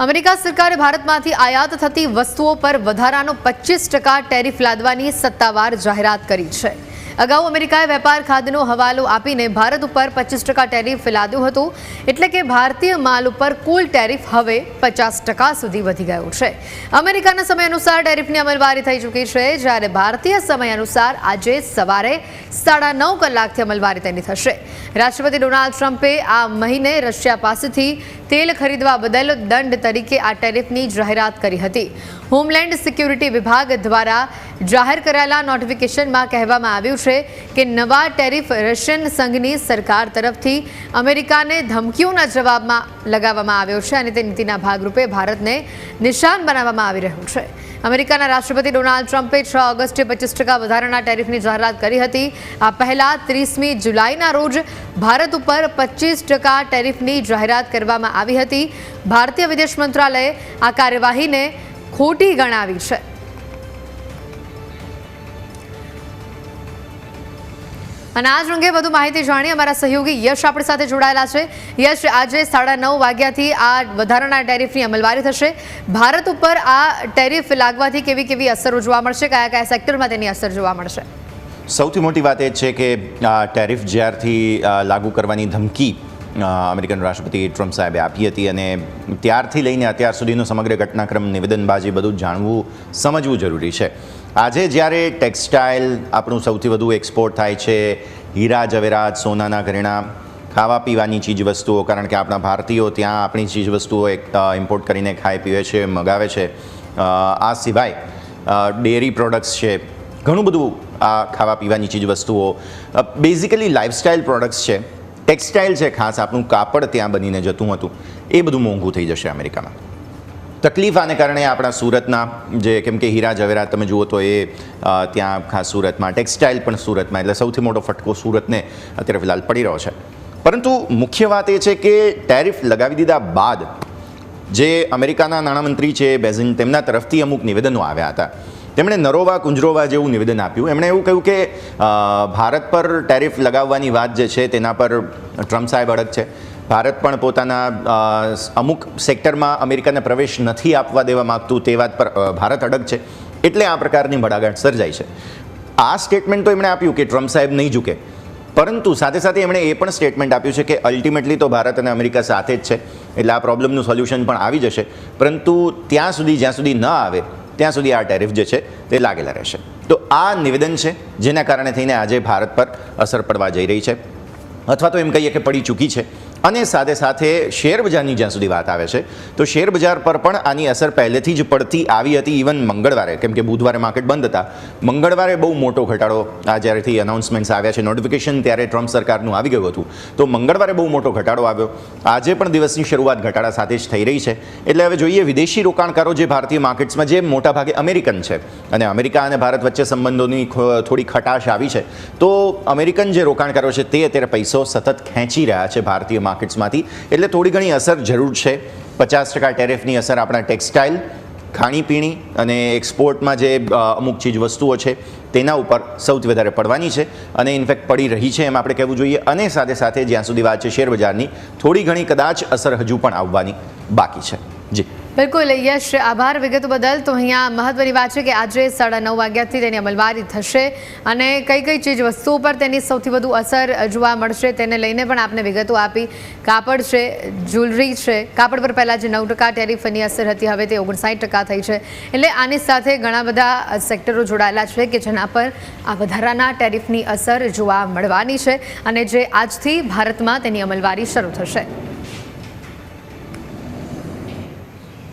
America સરકારે ભારતમાંથી આયાત થતી વસ્તુઓ પર વધારાનો 25% ટેરિફ લાદવાની સત્તાવાર જાહેરાત કરી છે। અગાઉ અમેરિકાએ વેપાર ખાદ્યનો હવાલો આપીને ભારત ઉપર 25% ટેરિફ લાદ્યું હતું, એટલે કે ભારતીય માલ ઉપર કુલ ટેરિફ હવે 50% સુધી વધી ગયું છે। અમેરિકાના સમય અનુસાર ટેરિફની અમલવારી થઈ ચૂકી છે, જ્યારે ભારતીય સમય અનુસાર આજે સવારે 9:30 કલાકથી અમલવારી તેની થશે। રાષ્ટ્રપતિ ડોનાલ્ડ ટ્રમ્પે આ મહિને રશિયા પાસેથી તેલ ખરીદવા બદલ દંડ તરીકે આ ટેરિફની જાહેરાત કરી હતી। હોમલેન્ડ સિક્યુરિટી વિભાગ દ્વારા જાહેર કરાયેલા નોટિફિકેશનમાં કહેવામાં આવ્યું છે કે નવા ટેરિફ રશિયન સંઘની સરકાર તરફથી અમેરિકાને ધમકીઓના જવાબમાં લગાવવામાં આવ્યો છે અને તે નીતિના ભાગરૂપે ભારતને નિશાન બનાવવામાં આવી રહ્યું છે। અમેરિકાના રાષ્ટ્રપતિ ડોનાલ્ડ ટ્રમ્પે 6 ઓગસ્ટે 25% વધારાના ટેરિફની જાહેરાત કરી હતી। આ પહેલા 30મી જુલાઈના રોજ ભારત ઉપર 25% ટેરિફની જાહેરાત કરવામાં આવી હતી। ભારતીય વિદેશ મંત્રાલયે આ કાર્યવાહીને ખોટી ગણાવી છે। અને આ જ અંગે વધુ માહિતી જાણીએ અમારા સહયોગી યશ આપણી સાથે જોડાયેલા છે। યશ, આજે 9:30 વાગ્યાથી આ વધારાના ટેરિફની અમલવારી થશે। ભારત ઉપર આ ટેરિફ લાગવાથી કેવી કેવી અસરો જોવા મળશે, કયા કયા સેક્ટરમાં તેની અસર જોવા મળશે? સૌથી મોટી વાત એ છે કે ટેરિફ જ્યારથી લાગુ કરવાની ધમકી અમેરિકન રાષ્ટ્રપતિ ટ્રમ્પ સાહેબે આપી હતી અને ત્યારથી લઈને અત્યાર સુધીનો સમગ્ર ઘટનાક્રમ, નિવેદનબાજી બધું જાણવું, સમજવું જરૂરી છે। આજે જ્યારે ટેક્સટાઇલ આપણું સૌથી વધુ એક્સપોર્ટ થાય છે, હીરા જવેરાત, સોનાના ઘરેણાં, ખાવા પીવાની ચીજવસ્તુઓ, કારણ કે આપણા ભારતીયો ત્યાં આપણી ચીજવસ્તુઓ ઇમ્પોર્ટ કરીને ખાય પીવે છે, મગાવે છે। આ સિવાય ડેરી પ્રોડક્ટ્સ છે, ઘણું બધું આ ખાવા પીવાની ચીજવસ્તુઓ, બેઝિકલી લાઇફસ્ટાઇલ પ્રોડક્ટ્સ છે, ટેક્સટાઇલ છે, ખાસ આપણું કાપડ ત્યાં બનીને જતું હતું, એ બધું મોંઘું થઈ જશે અમેરિકામાં। તકલીફ આને કારણે આપણા સુરતના જે, કેમ કે હીરા જવેરાત તમે જુઓ તો એ ત્યાં ખાસ સુરતમાં, ટેક્સટાઇલ પણ સુરતમાં, એટલે સૌથી મોટો ફટકો સુરતને અત્યારે ફિલહાલ પડી રહ્યો છે। પરંતુ મુખ્ય વાત એ છે કે ટેરિફ લગાવી દીધા બાદ જે અમેરિકાના નાણામંત્રી છે બેઝિન, તેમના તરફથી અમુક નિવેદનો આવ્યા હતા। તેમણે નરોવા કુંજરોવા જેવું નિવેદન આપ્યું। એમણે એવું કહ્યું કે ભારત પર ટેરિફ લગાવવાની વાત જે છે તેના પર ટ્રમ્પ સાહેબ અડગ છે। ભારત પણ પોતાના અમુક સેક્ટરમાં અમેરિકાને પ્રવેશ નથી આપવા દેવા માગતું, તે વાત પર ભારત અડગ છે, એટલે આ પ્રકારની ભડાગાંઠ સર્જાઈ છે। આ સ્ટેટમેન્ટ તો એમણે આપ્યું કે ટ્રમ્પ સાહેબ નહીં ઝૂકે, પરંતુ સાથે સાથે એમણે એ પણ સ્ટેટમેન્ટ આપ્યું છે કે અલ્ટિમેટલી તો ભારત અને અમેરિકા સાથે જ છે, એટલે આ પ્રોબ્લેમનું સોલ્યુશન પણ આવી જશે, પરંતુ જ્યાં સુધી ન આવે ત્યાં સુધી આ ટેરિફ જે છે તે લાગેલા રહેશે। તો આ નિવેદન છે જેના કારણે થઈને આજે ભારત પર અસર પડવા જઈ રહી છે, અથવા તો એમ કહીએ કે પડી ચૂકી છે। અને સાથે સાથે શેરબજારની જ્યાં સુધી વાત આવે છે તો શેરબજાર પર પણ આની અસર પહેલેથી જ પડતી આવી હતી। ઇવન મંગળવારે, કેમ કે બુધવારે માર્કેટ બંધ હતા, મંગળવારે બહુ મોટો ઘટાડો, આ જ્યારેથી અનાઉન્સમેન્ટ્સ આવ્યા છે, નોટિફિકેશન ત્યારે ટ્રમ્પ સરકારનું આવી ગયું હતું, તો મંગળવારે બહુ મોટો ઘટાડો આવ્યો। આજે પણ દિવસની શરૂઆત ઘટાડા સાથે જ થઈ રહી છે। એટલે હવે જોઈએ વિદેશી રોકાણકારો જે ભારતીય માર્કેટ્સમાં, જે મોટાભાગે અમેરિકન છે, અને અમેરિકા અને ભારત વચ્ચે સંબંધોની થોડી ખટાશ આવી છે, તો અમેરિકન જે રોકાણકારો છે તે અત્યારે પૈસો સતત ખેંચી રહ્યા છે ભારતીય માર્કેટ્સમાંથી, એટલે થોડી ઘણી અસર જરૂર છે। 50% ટેરિફની અસર આપણા ટેક્સટાઇલ, ખાણીપીણી અને એક્સપોર્ટમાં જે અમુક ચીજ વસ્તુઓ છે તેના ઉપર સૌથી વધારે પડવાની છે, અને ઇનફેક્ટ પડી રહી છે એમ આપણે કહેવું જોઈએ। અને સાથે સાથે જ્યાં સુધી વાત છે શેરબજારની, થોડી ઘણી કદાચ અસર હજુ પણ આવવાની બાકી છે। જી બિલકુલ યશ, આભાર વિગતો બદલ। તો અહીંયા મહત્વની વાત છે કે આજે 9:30 વાગ્યાથી તેની અમલવારી થશે અને કઈ કઈ ચીજ વસ્તુઓ પર તેની સૌથી વધુ અસર જોવા મળશે તેને લઈને પણ આપને વિગતો આપી। કાપડ છે, જ્વેલરી છે, કાપડ પર પહેલાં જે 9% ટેરિફની અસર હતી હવે તે 59% થઈ છે, એટલે આની સાથે ઘણા બધા સેક્ટરો જોડાયેલા છે કે જેના પર આ વધારાના ટેરિફની અસર જોવા મળવાની છે અને જે આજથી ભારતમાં તેની અમલવારી શરૂ થશે।